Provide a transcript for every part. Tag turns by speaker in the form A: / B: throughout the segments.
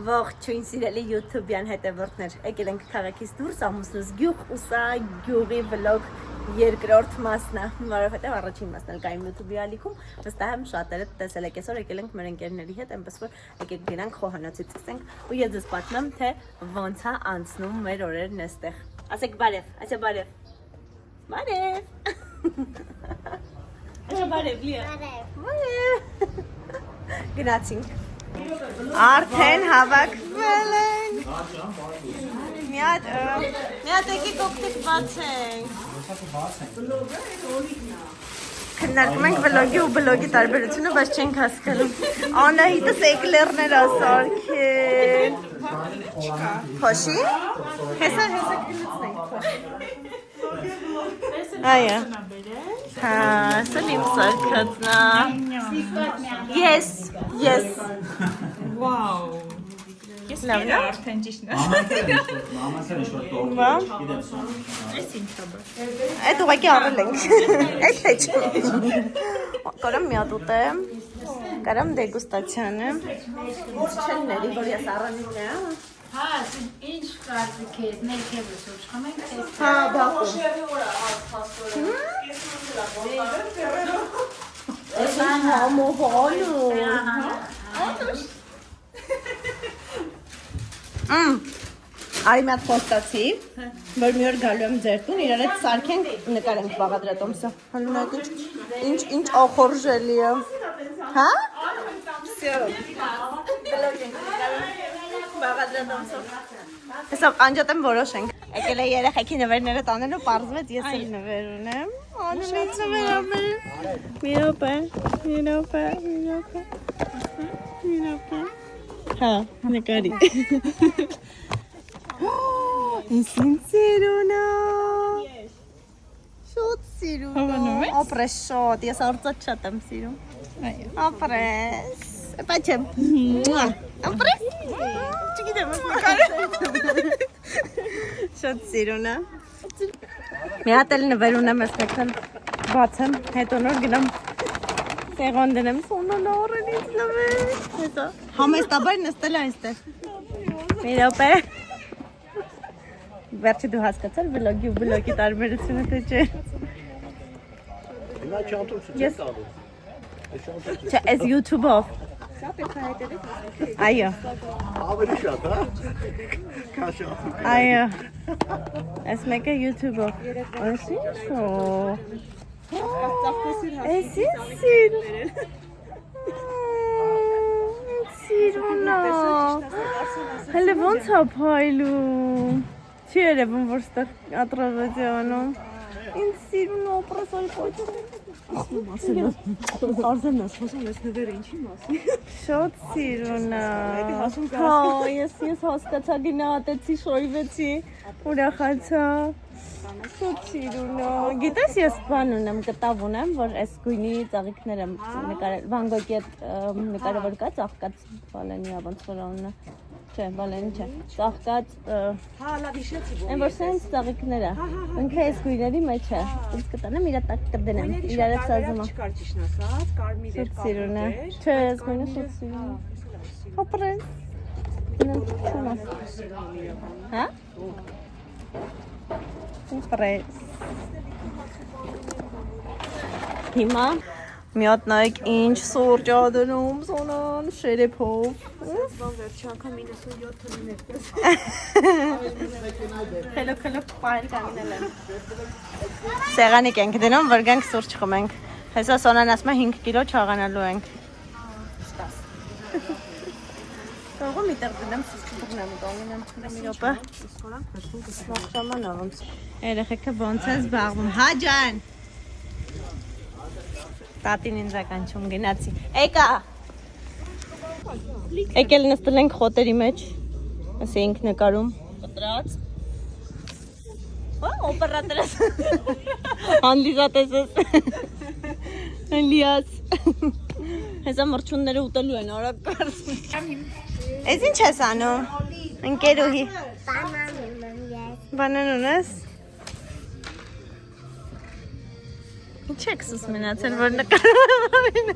A: Ողջույն սիրելի YouTube-յան հետևորդներ, եկել ենք քաղաքից դուրս ամուսնուս գյուղ ու սա գյուղի վլոգ երկրորդ մասն է, որովհետև առաջին մասն էլ կայում YouTube-ի ալիքում, վստահ եմ շատերը տեսել եք, այսօր եկել ենք մեր ընկերների հետ, այնպես որ եկեք գնանք խոհանոցից տեսնենք ու ես ձեզ պատմեմ, թե ոնց է անցնում մեր օրերն այստեղ։ Ասեք բարև, ասա բարև։ Բարև։ Ասա բարև, Լիա։ Բարև։ Գնացինք։ Արդեն հավաքվել ենք։ Մի հատ եկեք օգտեք բացենք։ Քննարկում ենք վլոգի ու բլոգի տարբերությունը, բայց չենք հասկանում։ Անահիտս էկլերներ ասարքել։ Փոշի։ Հեսա գնացնենք փոշի։ Այո։ Հա, սա իմ սարքածնա։ Yes.
B: Wow. Ես լավն արդեն ճիշտ է։
C: Մամասը ինչ-որ տորտ գիտեմ։
B: Այս ինչ է։
A: Այդ ուղղակի առել ենք։ Այդ թե չէ։ Կարամ մի հատ ուտեմ։ Կարամ դեգուստացիան է։ Ոչ չեն ների, որ ես առանին է։
D: Հա, ինչ կարծիք ես, մեր քեզ ուշ խմենք քեզ։
A: Հա, բախում։ Այս համոհանու։ Արի մի հատ խոստացի, որ մի օր գալու եմ ձեր տուն, իրար հետ սարքենք, նկարենք Բաղադրատոմսը։ Հալունակ ինչ ախորժելի է։ Հա? Всё։ Բլոգենք Բաղադրատոմսով։ Հեսա անջատեմ որոշենք։ Եկել է երեխեքի նվերները տանելու, պարզվեց ես էլ նվեր ունեմ։ Անունից նվեր ամեն։ Մի րոպե։ Հա, նկարի։ Ես ինձ սիրունա։ Շոտ սիրունա։ Ապրես շոտ, ես արծատ շատ եմ սիրում։ Ապրես։ Պաչեմ։ Ապրես։ Չգիտեմ, նկարը։ Շատ սիրունա։ Մի հատ էլ նվեր ունեմ, ես մեկն բացեմ, հետո նոր գնամ սեղան դնեմ, սոնան առեն ինձ նվեր։ Հետո համեստաբար նստել այստեղ։ Մի րոպե։ Վերջի դու հասկացար վլոգի ու բլոգի տարբերությունը թե չէ։
C: Հիմա չանտուց չես տալու։
A: Չէ, այս YouTube-ով։ Այո։
C: Ավելի շատ, հա։ Քաշա։
A: Այո։ Այս մեկը YouTube-ով։ Այս ինչ-ո։ Այս ինչ։ Սիրունա։ Հələ ոնց է փայլում։ Չի երևում, որ ստեղ ատրավեդիանում։ Ինձ սիրուն օպրասալ պոյթ։ Արզենն ես, խոսում ես նվերը ինչի մասի։ Շատ սիրուն է։ Հա, ես հասկացա գնահատեցի, շոյվեցի, ուրախացա։ Շատ սիրուն է։ Գիտես ես բան ունեմ, կտավ ունեմ, որ այս գույնի ծաղիկներ եմ նկարել, Վան Գոգի հետ նկարը որ կա, ծաղկած բալենի ոնց որ անունը։ Չէ, բալենի չէ, ծաղկած,
B: Հա, լավ հիշեցի որ։
A: այն որ սենց ծաղիկներ է, ինքը այս գույների մեջ է, ինձ կտանեմ իրա տակ կդնեմ, իրար հետ սազում է։
B: Չկար ճիշտ ասած, կարմիր էր,
A: Շատ սիրուն է, չէ, այս գույնը շատ սիրուն է։ Ապրես, հա? Ապրես։ Հիմա մի հատ նայեք ինչ սուրճ ա դնում սոնան շերեփով։
B: Բան վերջի անգամ 97 լիներ։
A: Խելոք պայլ կանգնել եմ։ Սեղանիկ ենք դնում, որ գանք սուրճ խմենք։ Հեսա սոնան ասում է 5 կիլո չաղանալու ենք։ Թողում միտեղ դնեմ սուրճ բռնեմ կանգնեմ։ Մի րոպե։ Մախշաման ոնց։ Երեխեքը ոնց է զբաղվում։ Հա ջան։ Տատին ինձ ականչում գնացի։ Եկա։ Եկել նստել ենք խոտերի մեջ։ Այս էինք նկարում։ Կտրած։ Օպերատորս։ Անլիզատեսս։ Անլիաս։ Հեսա մրջունները ուտելու են, արագ կարս։ Այս ինչ ես անում։ Ընկերուհի։ Բանան ունես։ Ինչ եք սուս մնացել, որ նկարում եմ։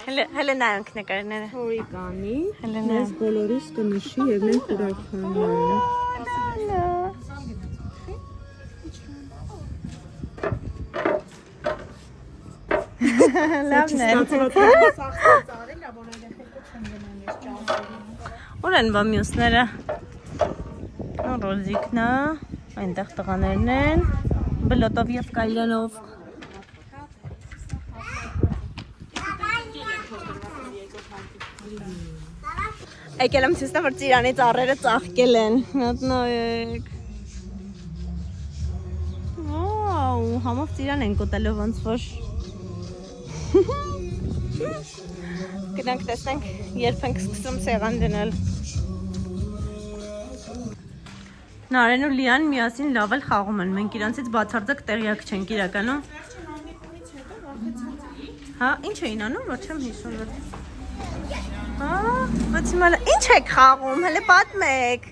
A: Հələ նայենք նկարները։
B: Հորի կանի,
A: Հələ
B: մեզ բոլորիս կնշի և մենք ուրախանանք։
A: Լավն է։ Ուր են բա մյուսները։ Ռոզիկն է, այնտեղ տղաներն են, բլոտով և կայլանով։ Եկել եմ ցույց տամ, որ Ծիրանի ծառերը ծաղկել են։ Մոտ նայեք։ Վաու, համով Ծիրան են կոտելով ոնց որ։ Գնանք տեսնենք, երբ ենք սկսում սեղան դնել։ Նարեն ու Լիան միասին լավ էլ խաղում են, մենք իրանցից բացարձակ տեղյակ չենք իրականում։ Հա, ինչ էին անում, որ չեմ հիշում։ Հա, բացիմալը, ինչ եք խաղում, հələ պատմեք։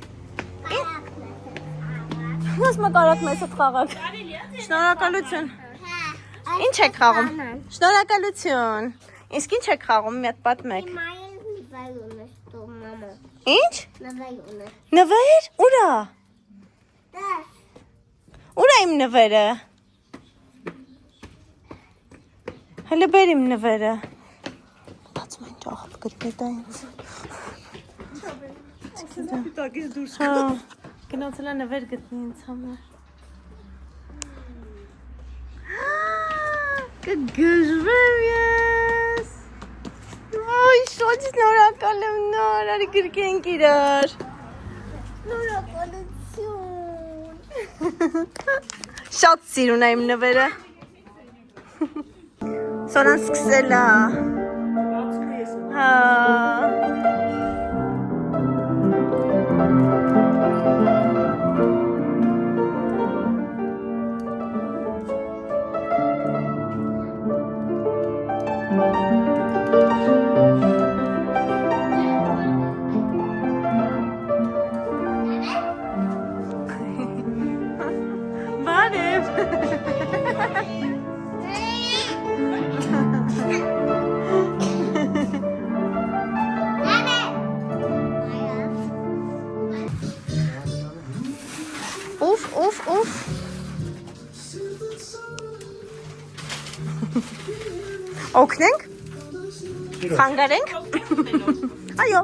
A: Ոսմա կարակ մեզ հետ խաղակ։ Շնորհակալություն։ Ինչ եք խաղում։ Շնորհակալություն։ Իսկ ինչ եք խաղում, մի հատ պատմեք։ Ինչ։ Նվեր։ Ուրա։ Ուրա իմ նվերը։ Հələ բեր իմ նվերը։ Բացում են ջահապ գրպետա ինձ։
B: Պիտակից դուրս
A: Հա, գնացել է նվեր գտնի ինձ համար։ Կգժվեմ ես։ Ոյ, շոտ շնորհակալ եմ նոր, արի գրկենք իրար։ Շնորհակալություն։ Շատ սիրուն է իմ նվերը։ Սոնան սկսել է։ Հա։ Բարև։ Ուֆ։ Օգնենք։ Խանգարենք։ Այո։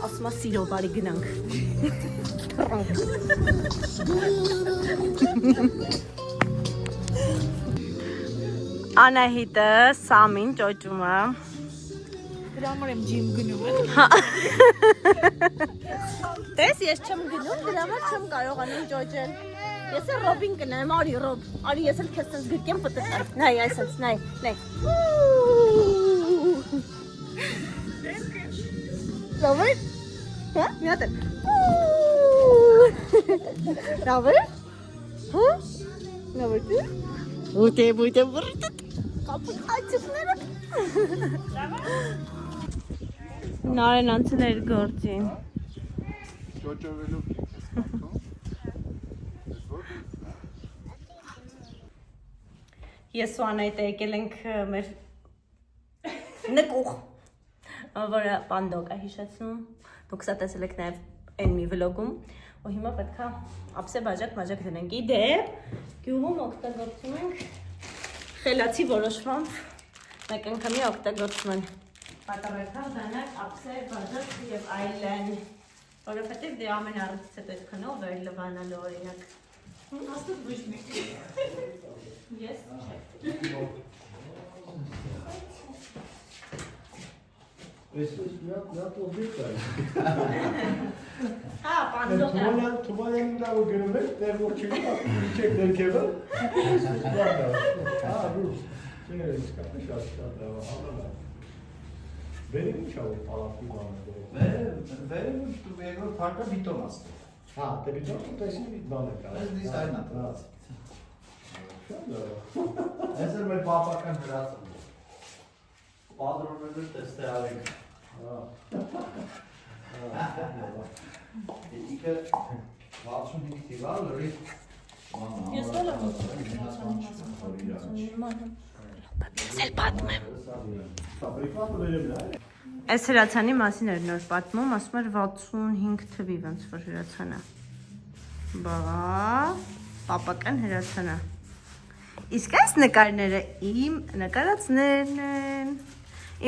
A: Ասմա սիրո բարի գնանք։ Անահիտը Սամին ճոճում է։
B: Դրա համար եմ ջիմ գնում եմ։
A: Տես, ես չեմ գնում, դրա համար չեմ կարողանում ճոճել։ Ես էլ Ռոբին կնայեմ, արի Ռոբ, արի ես էլ քեզ տես գրկեմ պտտեմ։ Նայ, այսպես, նայ։ Լավ է։ Հա, մի հատ էլ։ Լավ է։ Հա։ Լավ է։ Ուտե բուրտ։ Կապուտ աչքները։ Նարեն անցել էր գործին։ Ես ու Անահիտը եկել ենք մեր նկուղ, որը պանդոկ է հիշեցնում, դուք սա տեսել եք նաև այն մի վլոգում, ու հիմա պետք է ափսե բաժակ դնենք, իդեպ գյուղում օգտագործում ենք խելացի որոշմամբ մեկ անգամի օգտագործում են պատառեքա, դանակ, ափսե, բաժակ և այլն, որովհետև դե ամեն առցից հետո այդ քնով վեր լվանալու օրինակ։ Աստուտ բույժ մեկ։ Ես չէ։
C: Ես միատ օբյեկտ է։
A: Հա, պանդոկ է։
C: Թումանյանի լավ գնում եք, դեր որ չի իջեք ներքևը։ Հա, դու։ Չէ, իսկապես շատ լավ է։ Բերին ինչ ավ պալատի բանը։
E: Վերև ու երկրորդ փարկը բիտոն աստ։
C: Հա, դե բիտոն տեսի բան է կա։
E: Այս դիզայնն է դրած։
C: Շատ լավ։
E: Այս էլ մեր պապական հրացն է։ Պատրոնները տեստե արեք։
C: Հա։
E: Իքը 65 թիվա լրի
A: Ես էլ եմ Սել պատմեմ։ Այս հրացանի մասին էր նոր պատմում, ասում էր 65 թվի ոնց որ հրացանը։ Բա, պապական հրացանը։ Իսկ այս նկարները իմ նկարածներն են։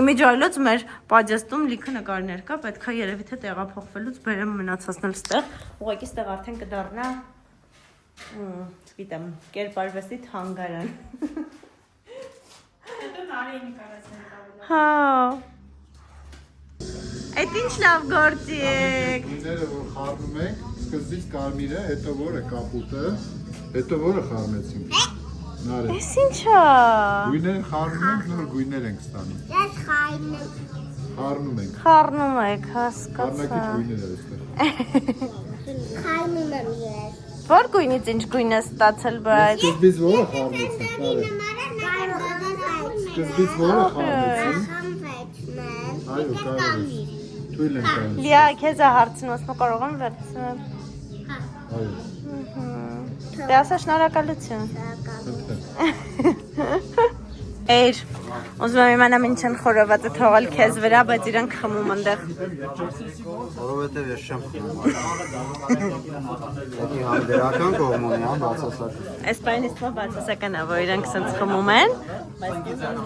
A: Իմիջայլոց մեր պադյաստում լիքը նկարներ կա, պետք է երևի թե տեղափոխվելուց բերեմ մնացածնել ստեղ, ուղղակի ստեղ արդեն կդառնա չգիտեմ, կերպարվեստի թանգարան։
D: Հետո տարի նկարացնել ավելի։
A: Հա։ Այդ ինչ լավ գործի եք։
F: Գույները որ խառնում ենք, սկզբից կարմիրը, հետո որը կապուտը, հետո որը խառնեցինք։ Նարեկ։
A: Էս ինչ է։
F: Գույները խառնում ենք, նոր գույներ ենք ստանում։
G: Ես խայնում
F: Խառնում ենք։
A: Խառնում եք,
F: Խառնակիչ
A: հասկացա։
F: գույներ է այստեղ։
G: խայնում եմ ես։
A: Որ գույնից ինչ գույն է ստացել, բայց։
F: Սկզբից որը խառնեցինք, նարեկ։ Սկզբից որը խառնեցինք։ Այո, կարող ես։ Թույլ ենք տալիս։
A: Լիա, քեզ է հարցնում, ասում կարող եմ վերցնել։
F: Այո։
A: Դե ասա շնորհակալություն։ Էր, ուզում եմ իմանամ ինչ են խորովածը թողել քեզ վրա, բայց իրանք խմում ընդեղ։
H: Որովհետև ես չեմ խմում։ Դա համդրական կողմն է, բացասական։
A: Այս բանը իստվա բացասական է, որ իրանք սենց խմում են, բայց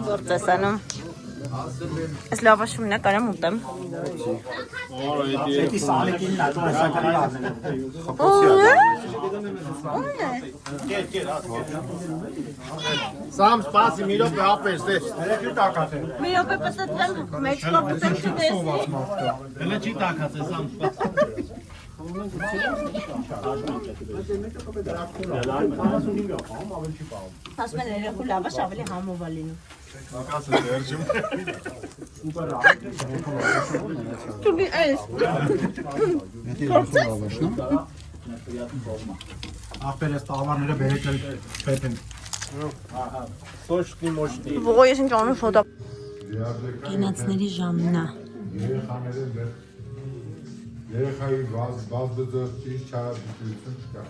A: գործ ես անում։ Այս լավաշումն է, կարամ ուտեմ։
H: Էդի սալիկին նա ծորսականի լազն է։ Սամ սպասի մի րոպե ապես դες։ Հələ չի տակացել։
A: Մի րոպե պտտվեմ, մեջ կոպտեմ չտեսնի։
H: Հələ չի տակացել սամ սպասի։
A: Ասում են երեխու լավաշ ավելի համով է լինում։ Դուգի այս։
H: Ախպեր ես տաղավարները բերեկել պետ են։ Սոշնի մոշնի։
A: Ո՞й ես ինչ անում ֆոտո։ Գնացների ժամն է։
F: Երեխայի բազբզոր ճիշտ չարաբիծություն չկա։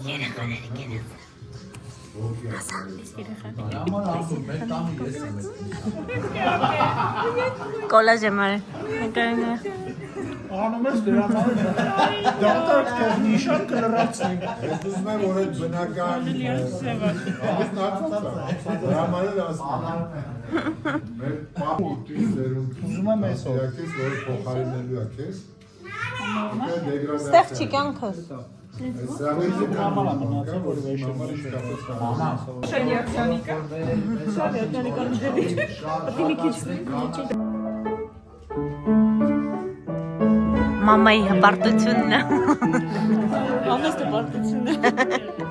A: Երեխաների կենաց։ Կոլաժ եմ արել։ Նկարինը։
H: Անում ես դրամանը։ Դատակ թող նիշան կլրացնենք։
F: Ես ուզում եմ, որ այդ բնական դրամաները ասում մեր պապուտի սերունդ
H: Ուզում եմ այսօր։
F: Յակես, որ փոխարինելու է քեզ
A: Ստեղ չի կյանքը։
F: Սրանից դրամանա մնացի, որ վեշամարի շկապս կանա
A: Մամայի հպարտությունն է։ Մամաս հպարտությունն է։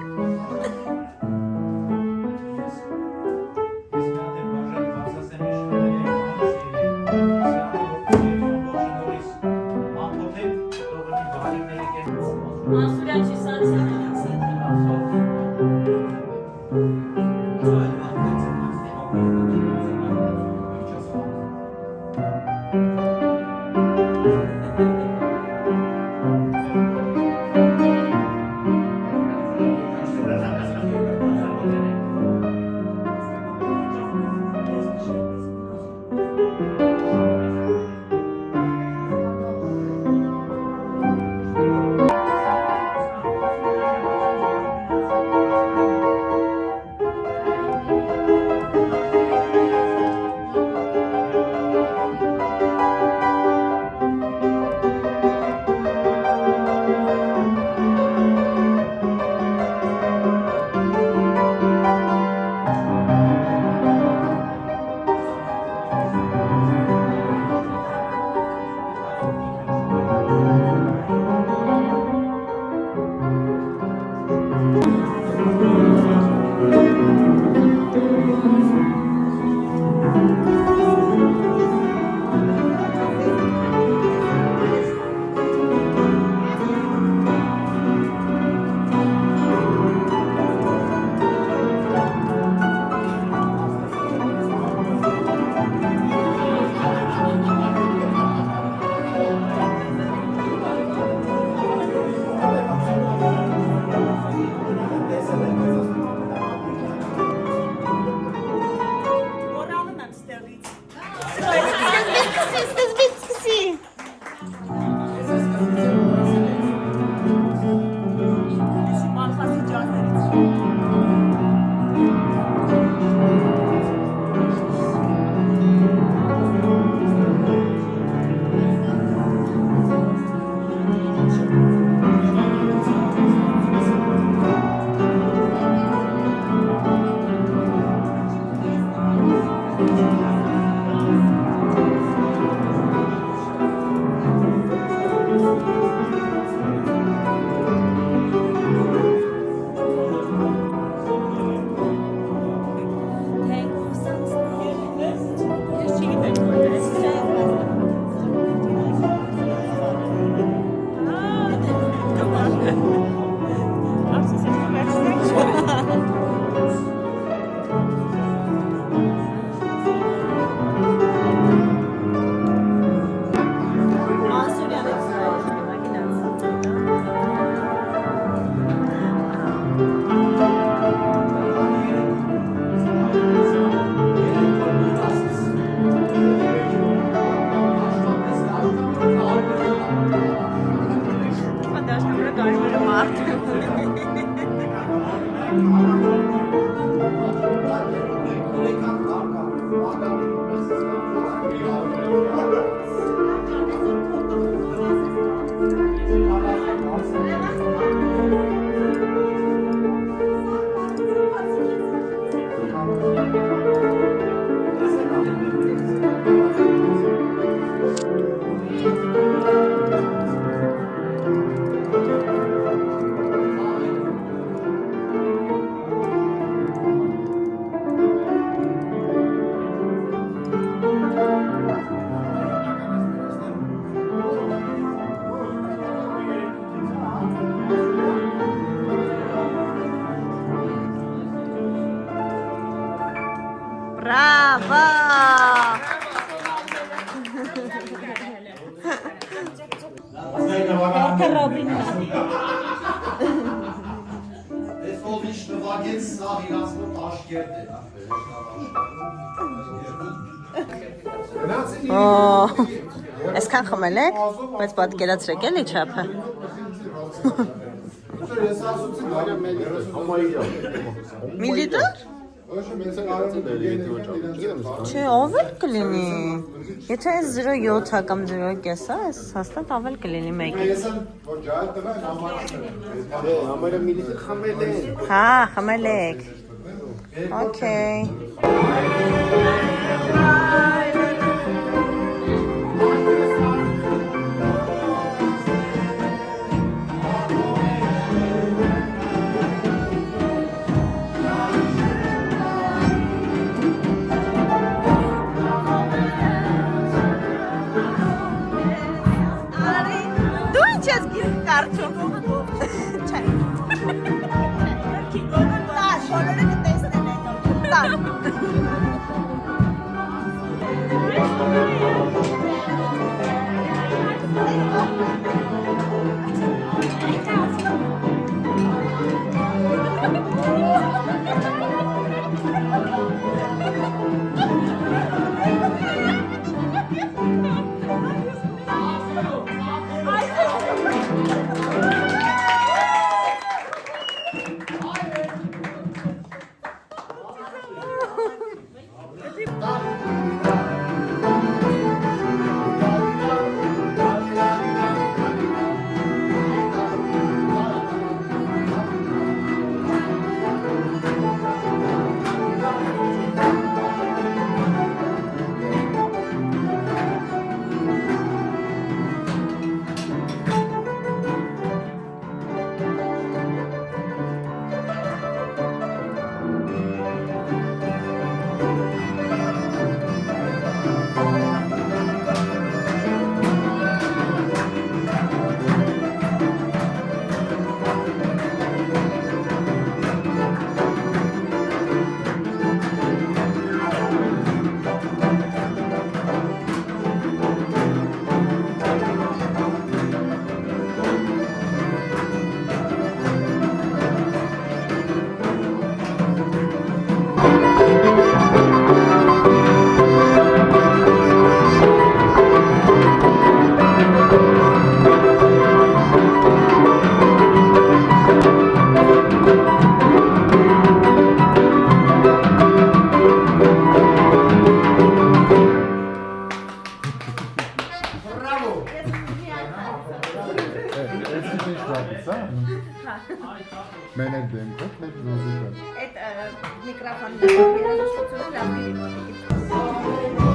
A: Ռոբինն է։
E: Այս ովիշ նվագեց սա իրանց մոտ աշկերտ է։
A: Այսքան խմել եք, բայց պատկերացրեք էլի չափը։
F: Ես ասացի նայա
A: Միլիտր։ Չէ, ավել կլինի։ Եթե այս 0.7-ա կամ 0.5-ա, այս հաստատ ավել կլինի մեկի։
F: որ ջահել տղա են
H: Համարը միլիտր խմել են։
A: Հա, խմել եք։ Okay. Դու ինչ ես կարճում։ Չէ։ Տար, բոլորը կտեսնեն հետո։ Տար։
F: Մենակ դեմքով մեկ մուզիկա։
A: Այդ միկրոֆոնը երաժշտությունը լավ է։